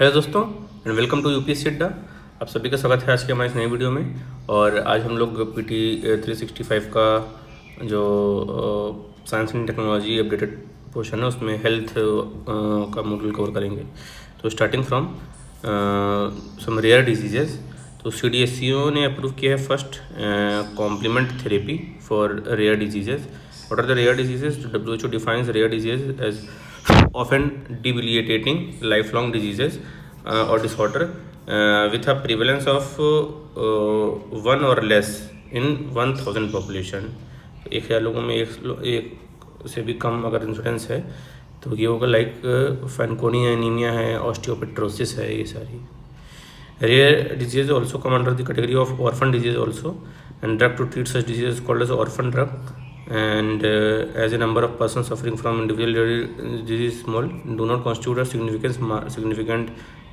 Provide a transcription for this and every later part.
Hello दोस्तों and welcome to UPSC अड्डा। आप सभी का स्वागत है आज के हमारे इस नई वीडियो में। और आज हम लोग पीटी 365 का जो science and technology updated portion है उसमें हेल्थ का मॉड्यूल कवर करेंगे। तो starting from some rare diseases, तो CDSCO ने अप्रूव किया है first complement therapy for rare diseases. What are the rare diseases? WHO defines rare diseases as often debilitating lifelong diseases or disorder with a prevalence of 1 or less in 1000 population। 1000 लोगों में एक से भी कम अगर incidence है तो ये होगा लाइक फैनकोनी एनीमिया है, ऑस्टियोपेट्रोसिस है, ये सारी rare disease also come under the category of orphan disease also, and drug to treat such disease called as orphan drug. And as a number of persons suffering from individual disease small, do not constitute a significant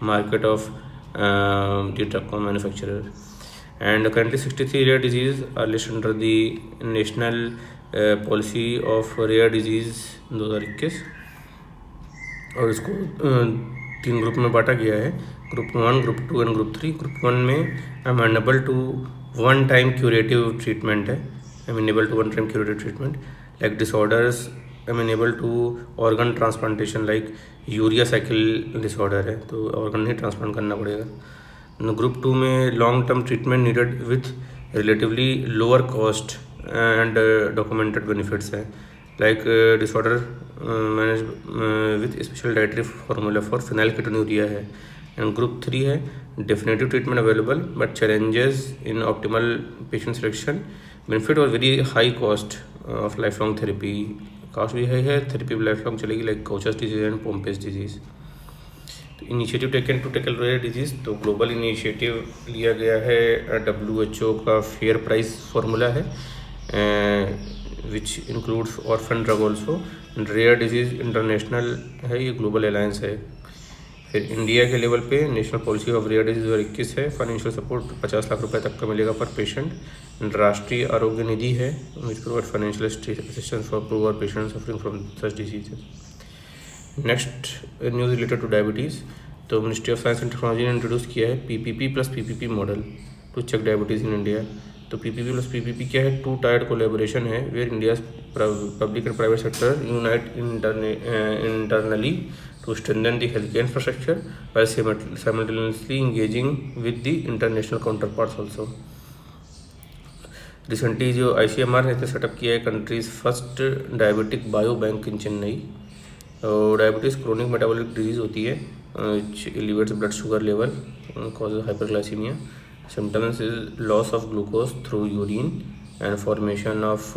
market of the drug manufacturer. And currently 63 rare diseases are listed under the national policy of rare disease 2021, और इसको 3 group में बांटा गया है, group 1, group 2 and group 3। Group 1 में amenable to one time curative treatment है, amenable to one time curative treatment like disorders amenable to organ transplantation like urea cycle disorder है तो ऑर्गन नहीं ट्रांसप्लांट करना पड़ेगा। ग्रुप 2 में long term treatment needed with relatively lower cost and documented benefits है like disorder manage with special dietary formula for phenylketonuria है। And group 3 है definitive treatment available but challenges in optimal patient selection, benefit और very high cost of life long therapy. Cost भी high है, therapy भी life long चलेगी like Gaucher's disease and Pompe's disease. तो initiative taken to tackle rare disease, तो global initiative लिया गया है। WHO का फेयर प्राइस फार्मूला है which includes orphan drug also. Rare disease international है, ये ग्लोबल अलायंस है। फिर इंडिया के लेवल पे national policy of rare disease 2021 है। फाइनेंशियल सपोर्ट 50 लाख रुपए तक का मिलेगा पर पेशेंट। राष्ट्रीय आरोग्य निधि है which provide financial assistance for poor patient suffering from such diseases. Next news related to diabetes, तो ministry of science and technology ने इंट्रोड्यूस किया है PPP plus PPP model to check diabetes in India. तो PPP plus PPP क्या है? 2 tiered collaboration है where India public and private sector unite internally to strengthen the healthcare infrastructure while simultaneously engaging with the international counterparts also। Recently जो ICMR ने setup किया है countries first diabetic bio bank in Chennai. Diabetes chronic metabolic disease होती है which elevates blood sugar level, causes hyperglycemia. Symptoms is loss of glucose through urine and formation of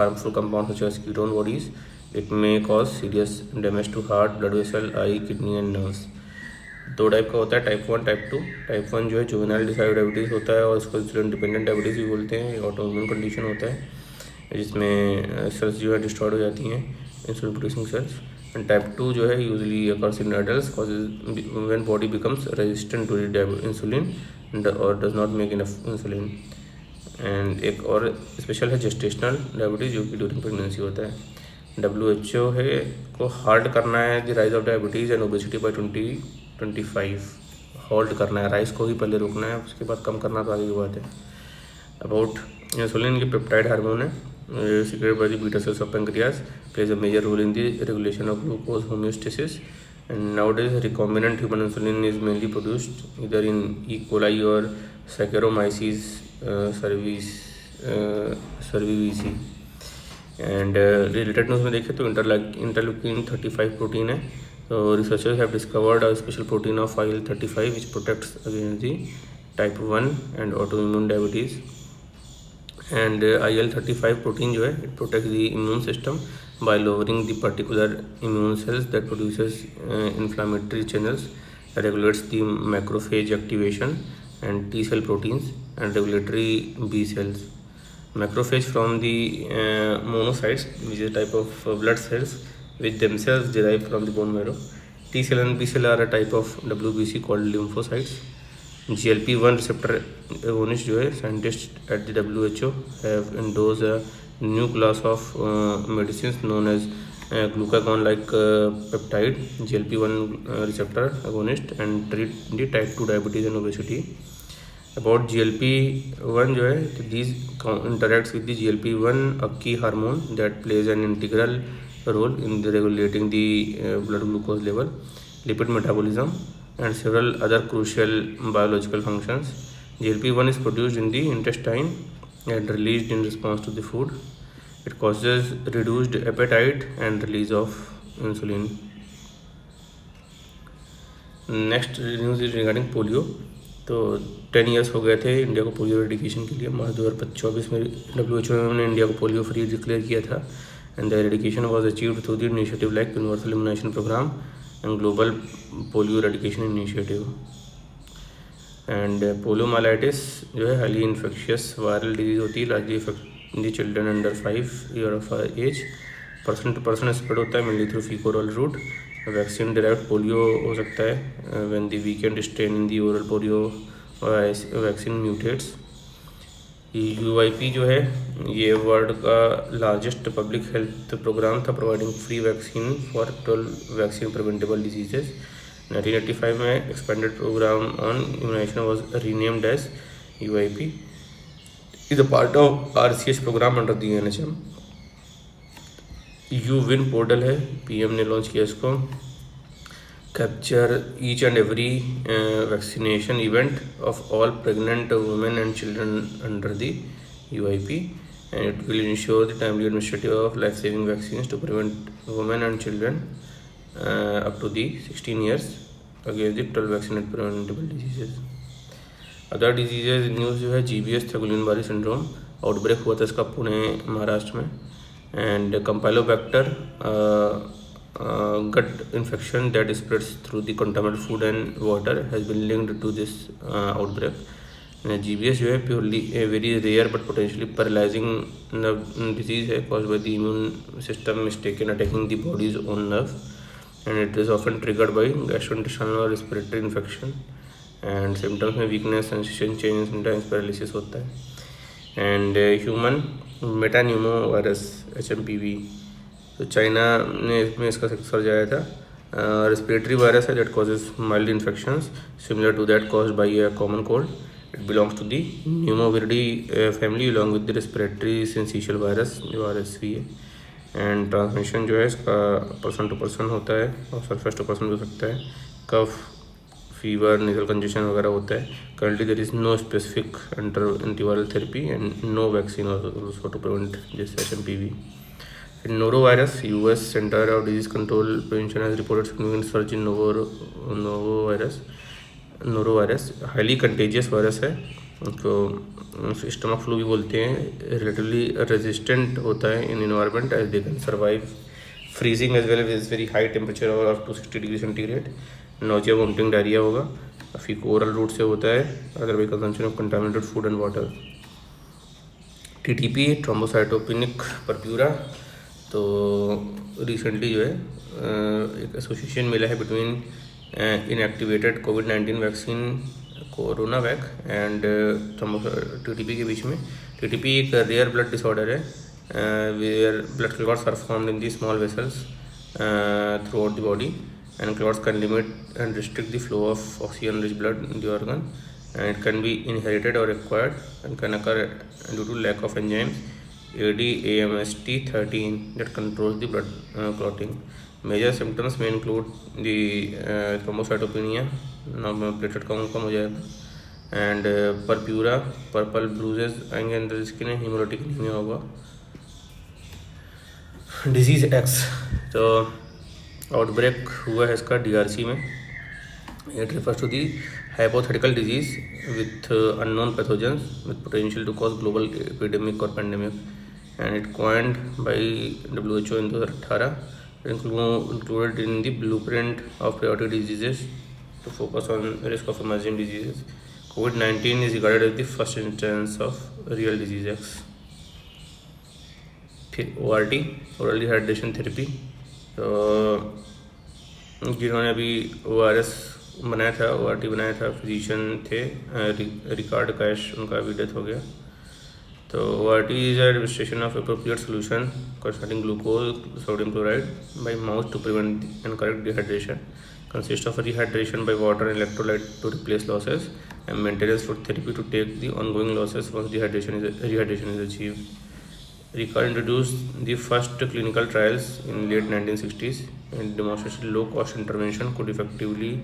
harmful compounds such as ketone bodies. It may cause serious damage to heart, blood vessel, eye, kidney and nerves। 2 type का होता है, type 1 type 2। Type 1 जो है juvenile decide diabetes होता है और इसको insulin dependent diabetes भी बोलते हैं। ये ऑटोइम्यून कंडीशन होता है जिसमें सेल्स जो है डिस्ट्रॉयड हो जाती हैं, insulin producing cells. And type 2 जो है usually occurs in adults causes when body becomes resistant to insulin और does not make enough insulin. And एक और स्पेशल है जेस्टेशनल डायबिटीज़ जो कि ड्यूरिंग प्रेगनेंसी होता है। WHO है को हाल्ट करना है the rise of diabetes and obesity by 2025। Halt करना है, राइज को ही पहले रोकना है, उसके बाद कम करना तो आगे की बात है। अबाउट इंसुलिन की पेप्टाइड हार्मोन है secreted by the beta cells of pancreas, plays a major role in the regulation of glucose homeostasis. And nowadays recombinant human insulin is mainly produced either in E. coli और Saccharomyces cerevisiae. And related news में देखें तो interleukin 35 protein है। तो researchers have discovered a special protein of IL-35 which protects against the type 1 and autoimmune diabetes. And IL-35 protein जो है it protect the immune system by lowering the particular immune cells that produces inflammatory channels, regulates the macrophage activation and T cell proteins and regulatory B cells। Macrophage from the monocytes, which is a type of blood cells which themselves derive from the bone marrow। T cell and B cell are a type of WBC called lymphocytes। GLP-1 receptor agonist जो है scientists at the WHO have endorsed a new class of medicines known as glucagon like peptide, GLP-1 receptor agonist, and treat the type 2 diabetes and obesity. About GLP-1 जो है, तो these interacts with the GLP-1 a key hormone that plays an integral role in the regulating the blood glucose level, lipid metabolism, and several other crucial biological functions. GLP-1 is produced in the intestine and released in response to the food. It causes reduced appetite and release of insulin. Next news is regarding polio. तो 10 years हो गए थे India को polio eradication के लिए। मार्च 2024 में WHO ने India को पोलियो फ्री डिक्लेयर किया था, and the eradication was achieved through the initiative like universal immunisation programme and global polio eradication initiative. And poliomyelitis जो है हाईली इन्फेक्शियस वायरल डिजीज़ होती है, largely affect the children under 5 year of age. Person to person spread होता है mainly through faeco oral route. Vaccine derived polio हो सकता है when the weakened strain in the oral polio vaccine mutates. UIP जो है ये world का largest public health program था, providing free vaccine for 12 vaccine preventable diseases. 1985 में expanded program on immunization was renamed as UIP is a part of RCH program under the NHM। UWIN portal है, PM ने launch किया इसको। Capture each and every vaccination event of all pregnant women and children under the UIP, and it will ensure the timely administration of life saving vaccine to prevent women and children up to the 16 years against the 12 vaccinate preventable diseases. Other diseases news जो है GBS थैगुलिन-बारी syndrome outbreak हुआ था इसका पुणे महाराष्ट्र में। And campylobacter gut infection that spreads through the contaminated food and water has been linked to this outbreak. GBS जो है purely very rare but potentially paralysing disease है, caused by the immune system mistaken attacking the body's own nerve, and it is often triggered by gastrointestinal और respiratory infection. And symptoms में weakness, sensation change, sometimes paralysis होता है। And human metapneumo virus HMPV, तो China ने इसमें इसका surge आया था। रेस्पिरेटरी वायरस है that causes mild infections similar to that caused by a common cold. It belongs to the pneumoviridae family along with the respiratory syncytial virus जो RSV है। And transmission जो है इसका पर्सन टू पर्सन होता है और surface to person भी हो सकता है। कफ, फीवर, नेजल कंजेशन वगैरह होता है। Currently there is no specific antiviral therapy and no vaccine also to prevent this HMPV। Norovirus, US center of disease control prevention has reported significant search in norovirus. Highly contagious virus है, उसको stomach flu भी बोलते हैं। Relatively resistant होता है in environment as they can survive freezing as well as very high temperature और up to 60 degree centigrade. Nausea, vomiting, diarrhoea होगा। Faeco oral route से होता है other by consumption of contaminated food and water. TTP thrombocytopenic purpura, तो recently जो है एक association मिला है between inactivated COVID-19 vaccine CoronaVac and TTP के बीच में। TTP एक रेयर ब्लड डिसऑर्डर है where blood clots are formed in the small vessels throughout the body, and clots can limit and restrict the flow of oxygen-rich blood in the organ, and it can be inherited or acquired and can occur due to lack of enzymes ADAMST13 that controls the blood clotting. Major symptoms may include the thrombocytopenia, platelet count कम हो जाएगा, and purpura, purple bruises आएंगे अंदर skin, hemolytic anemia होगा। Disease X, तो outbreak हुआ है इसका DRC में। It refers to the hypothetical disease with unknown pathogens with potential to cause global epidemic और pandemic, and it coined by WHO in 2018, included in the blueprint of priority diseases to focus on risk of emerging diseases. COVID-19 is regarded as the first instance of real disease X। फिर ORT, oral rehydration therapy, तो जिन्होंने अभी ORS बनाया था, ORT बनाया था, physician थे record cash, उनका अभी डेथ हो गया। तो what is administration of appropriate solution concerning glucose sodium chloride by mouth to prevent and correct dehydration consists of rehydration by water and electrolyte to replace losses and maintenance food therapy to take the ongoing losses once rehydration is achieved. Ricard introduced the first clinical trials in late 1960s and demonstrated low-cost intervention could effectively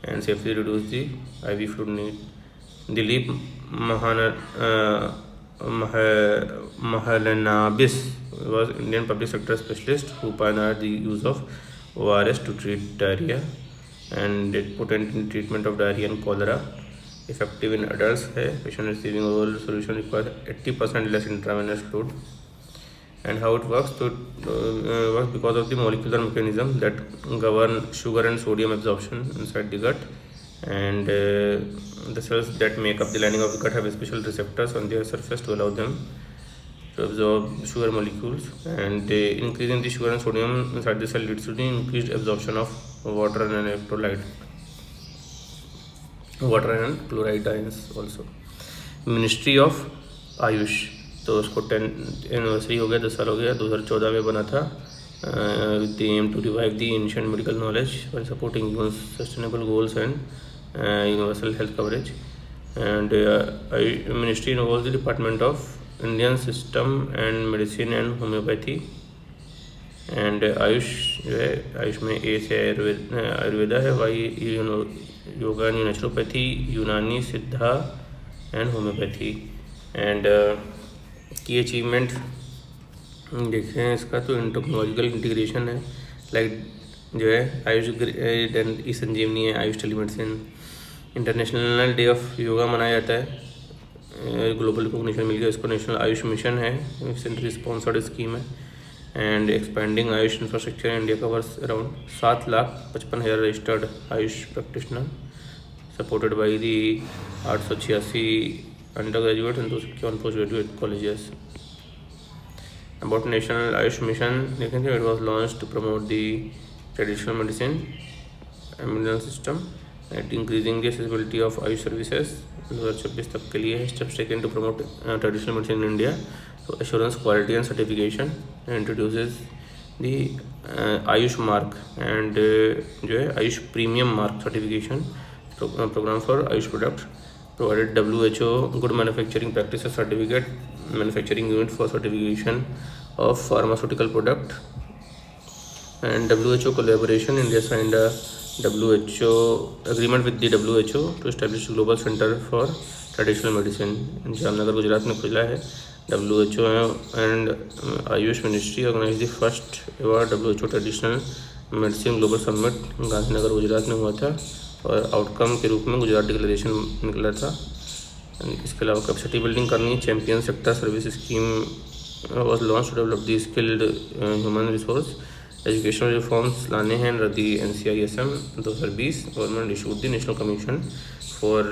and safely reduce the IV fluid need. Dilip Mahalanobis was Indian public sector specialist who pioneered the use of ORS to treat diarrhea and it potent in treatment of diarrhea and cholera. Effective in adults है patient receiving oral solution requires 80% less intravenous fluid. And how it works? So it works because of the molecular mechanism that govern sugar and sodium absorption inside the gut, and the cells that make up the lining of the gut have special receptors on their surface to allow them to absorb sugar molecules, and increasing the sugar and sodium inside the cell leads to the increased absorption of water and water and chloride ions also. Ministry of Ayush, तो उसको 10 anniversary हो गया, 10 साल हो गया, 2014 में बना था with the aim to revive the ancient medical knowledge for supporting human sustainable goals and universal health coverage. And ministry involve the department of Indian system and medicine and homeopathy. And AYUSH जो है, आयुष में ए से आयुर्वेदा है, Y yoga and naturopathy, यूनानी, सिद्धा and homeopathy. And की achievement देखें इसका तो टेक्नोलॉजिकल इंटीग्रेशन है, लाइक जो है आयुष ई संजीवनी है, Ayush telemedicine. International day of yoga मनाया जाता है, ग्लोबल रिकॉग्निशन मिल गया इसको. नेशनल आयुष मिशन है, सेंट्रल स्पॉन्सर्ड स्कीम है. And expanding Ayush infrastructure India covers around 7,55,000 registered Ayush practitioner supported by the 886 undergraduate and 251 postgraduate colleges. About National Ayush Mission, देखें it was launched to promote the traditional medicine and medical system and increasing the accessibility of Ayush services. 2024 तक के लिए है. Steps taken to promote traditional medicine in India. So assurance, quality and certification introduces the Ayush mark and जो है Ayush premium mark certification program for Ayush product. Provided WHO Good Manufacturing Practices Certificate, manufacturing unit for certification of pharmaceutical product. And WHO collaboration, India signed a WHO agreement with the WHO to establish global center for traditional medicine. Jamnagar Gujarat में खुला है. WHO and Ayush Ministry organized the first ever WHO traditional medicine global summit Gandhinagar Gujarat में हुआ था और outcome के रूप में गुजरात डिक्लेरेशन निकला था. इसके अलावा कैपेसिटी बिल्डिंग करनी, champion sector service scheme was launch to develop the skilled human resource. Educational reforms लाने हैं under the NCISM 2020. Government issued the national commission for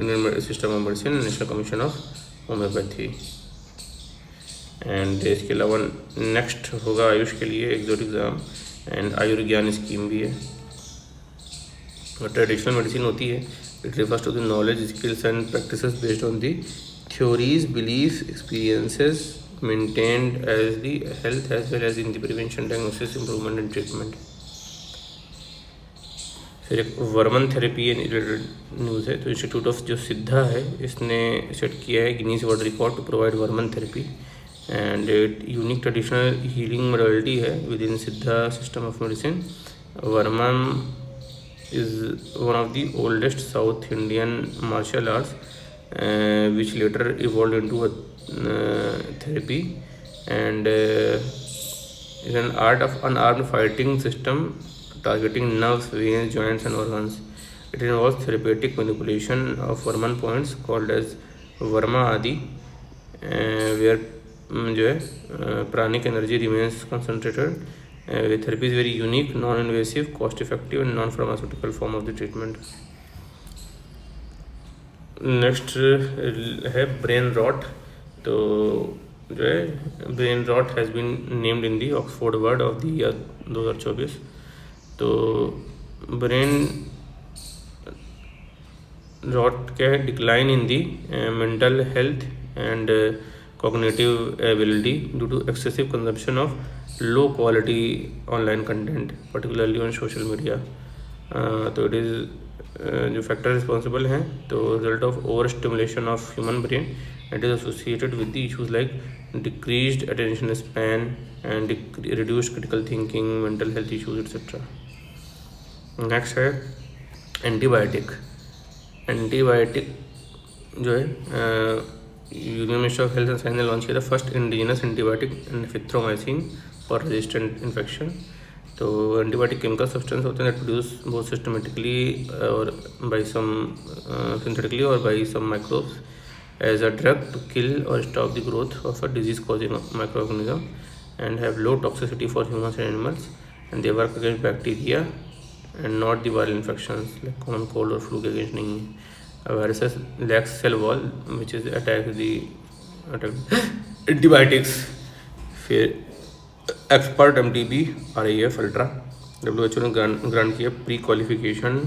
Indian system of medicine, national commission of homeopathy. And इसके अलावा next होगा आयुष के लिए exact exam and Ayurgyan scheme भी है. Traditional medicine होती है, it refers to the knowledge, skills and practices based on the theories, belief, experiences maintained as the health as well as in the prevention, diagnosis, improvement and treatment. फिर एक Varman therapy related news है. तो institute of जो सिद्धा है इसने set किया है Guinness world record to provide Varmam therapy and unique traditional healing modality है within Siddha system of medicine. Varmam is one of the oldest South Indian martial arts which later evolved into a therapy and is an art of unarmed fighting system targeting nerves, veins, joints and organs. It involves therapeutic manipulation of Varman points called as Varma Adi where जो है pranic energy remains concentrated. Therapy is very unique, non-invasive, cost-effective and non-pharmaceutical form of the treatment. Next है brain rot. तो जो है brain rot has been named in the Oxford Word of the year 2024. तो brain rot क्या है? Decline in the mental health and cognitive ability due to excessive consumption of low quality online content, particularly on social media. तो it is जो factor responsible हैं, तो result of over stimulation of human brain, it is associated with the issues like decreased attention span and reduced critical thinking, mental health issues etcetera. Next है antibiotic. Antibiotic जो है union ministry of health and science ने launch किया था first indigenous antibiotic amphithromycin for resistant infection. तो antibiotic chemical substance होते हैं that produce both systematically और बाय सम सिंथेटिकली और by some microbes as a drug to kill और stop the growth of a disease causing micro organism and have low toxicity for humans and animals and they work against bacteria and not the viral infections like common cold और flu के against नहीं. Viruses lacks cell wall which is attack antibiotics. फिर expert MTB RAF ultra WHO ने grant किया pre qualification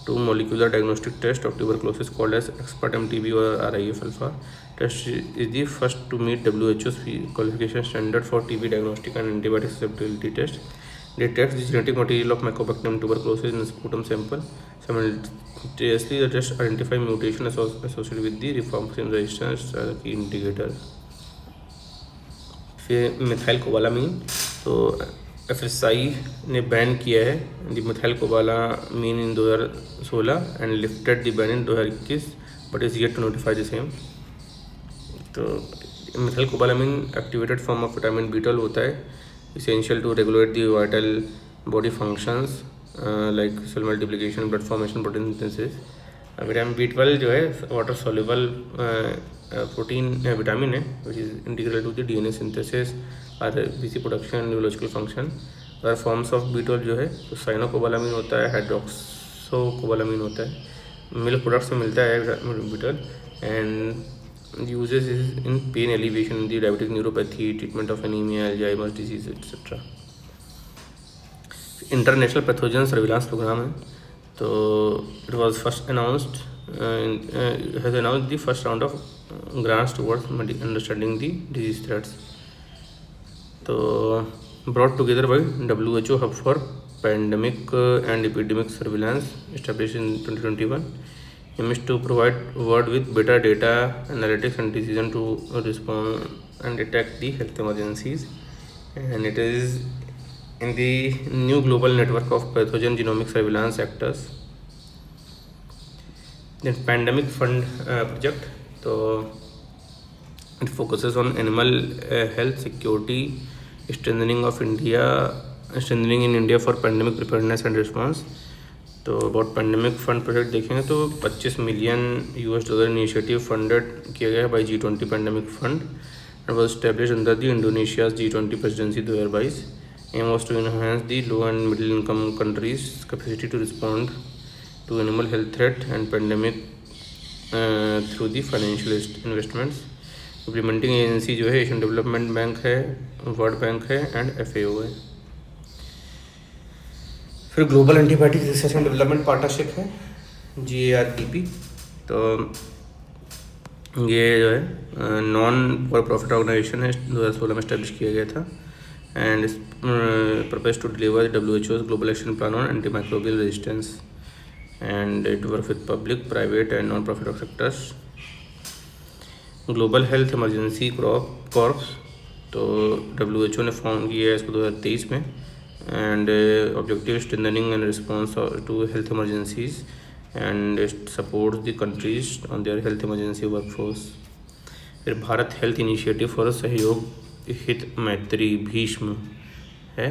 to molecular diagnostic test of tuberculosis called as expert MTB और RAF alpha. Test is the first to meet WHO's qualification standard for TB diagnostic and antibiotic susceptibility test. Detects the genetic material of Mycobacterium tuberculosis in the sputum sample. Simultaneously, the test identify mutation associated with the rifampicin resistance as a key indicator. फिर methyl cobalamin, तो FSI ने ban किया है the methyl cobalamin in 2016 and lifted the ban in 2021 but is yet to notify the same. तो methyl cobalamin activated form of vitamin B12 होता है, essential to regulate the vital body functions like cell multiplication, blood formation, protein synthesis. Vitamin B12 जो है water soluble protein vitamin है which is integral to the DNA synthesis, RBC production, neurological function. अगर forms of B12 जो है तो साइनोकोबालामीन होता है, हाइड्रोक्सोकोबालामीन होता है, मिल्क प्रोडक्ट्स में मिलता है B12 and uses is in pain alleviation, in the diabetic neuropathy, treatment of anemia, Alzheimer's disease, etc. International pathogen surveillance programme है, तो it was first announced has announced the first round of grants towards understanding the disease threats. तो brought together by WHO hub for pandemic and epidemic surveillance established in 2021. Aim is to provide world with better data analytics and decision to respond and detect the health emergencies, and it is in the new global network of pathogen genomic surveillance actors. Then pandemic fund project, so it focuses on animal health security, strengthening in India for pandemic preparedness and response. तो about pandemic fund project देखेंगे तो $25 million initiative funded किया गया है by G20 pandemic fund and was established under the Indonesia's G20 presidency 2022. Aim was to enhance the low and middle income countries capacity to respond to animal health threat and pandemic through the financial investments. Implementing agency जो है Asian development bank है, world bank है and FAO है. फिर global antibiotic research and development partnership है GARDP. तो ये जो है नॉन फॉर प्रॉफिट ऑर्गेनाइजेशन है, 2016 में इस्टेब्लिश किया गया था and purpose to deliver WHO's global action plan on anti microbial resistance and it work with public, private and non profit sectors. Global health emergency corps, तो WHO ने form किया है इसको 2023 में and objective strengthening and response to health emergencies and it supports the countries on their health emergency workforce. फिर Bharat health initiative for सहयोग हित मैत्री भीष्म है,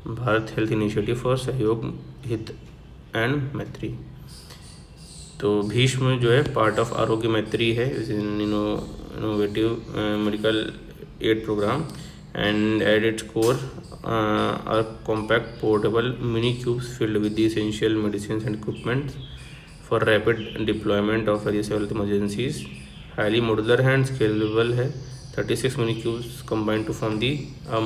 भारत हेल्थ इनिशिएटिव फॉर सहयोग हित एंड मैत्री. तो भीष्म जो है पार्ट ऑफ आरोग्य मैत्री है, innovative medical aid program and at its core are compact portable mini cubes filled with the essential medicines and equipment for rapid deployment of various health emergencies. Highly modular and scalable है. 36 mini cubes combine to form the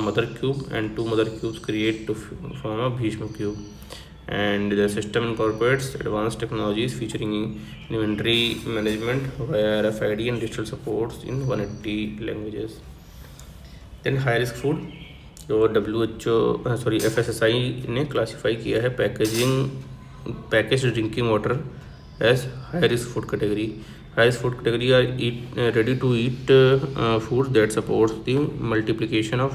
mother cube and 2 mother cubes create to form a Bhishma cube. and the system incorporates advanced technologies featuring inventory management via RFID and digital supports in 180 languages. Then high risk food, जो FSSAI ने classify किया है package drinking water as high risk food category. High risk food category are ready to eat food that supports the multiplication of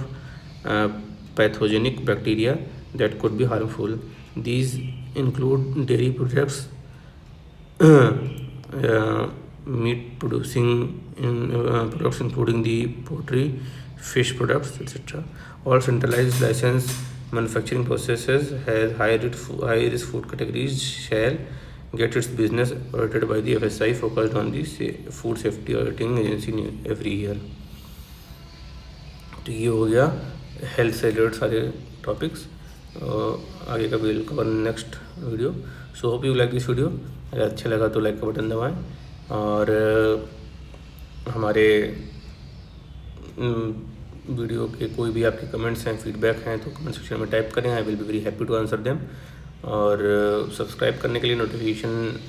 pathogenic bacteria that could be harmful. These include dairy products, meat producing products including the poultry, fish products, etc. All centralized licensed manufacturing processes has high risk food categories shall get its business audited by the FSI focused on the food safety auditing agency every year. तो ये हो गया health से related सारे topics. आगे का will cover next video. So hope you like this video. अगर अच्छा लगा तो लाइक का बटन दबाएं और हमारे वीडियो के कोई भी आपके कमेंट्स हैं, फीडबैक हैं तो कमेंट सेक्शन में टाइप करें. I will be very happy to answer them. और सब्सक्राइब करने के लिए नोटिफिकेशन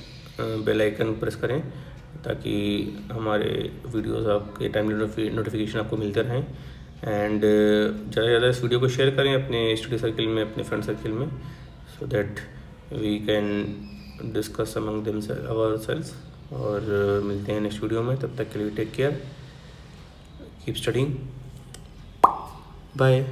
बेल आइकन प्रेस करें ताकि हमारे वीडियोस आपके टाइमली नोटिफिकेशन आपको मिलते रहें. एंड ज़्यादा से ज़्यादा इस वीडियो को शेयर करें अपने स्टडी सर्किल में, अपने फ्रेंड सर्किल में, so that we can discuss among them ourselves. और मिलते हैं नेक्स्ट वीडियो में. तब तक के लिए take care, keep studying, bye.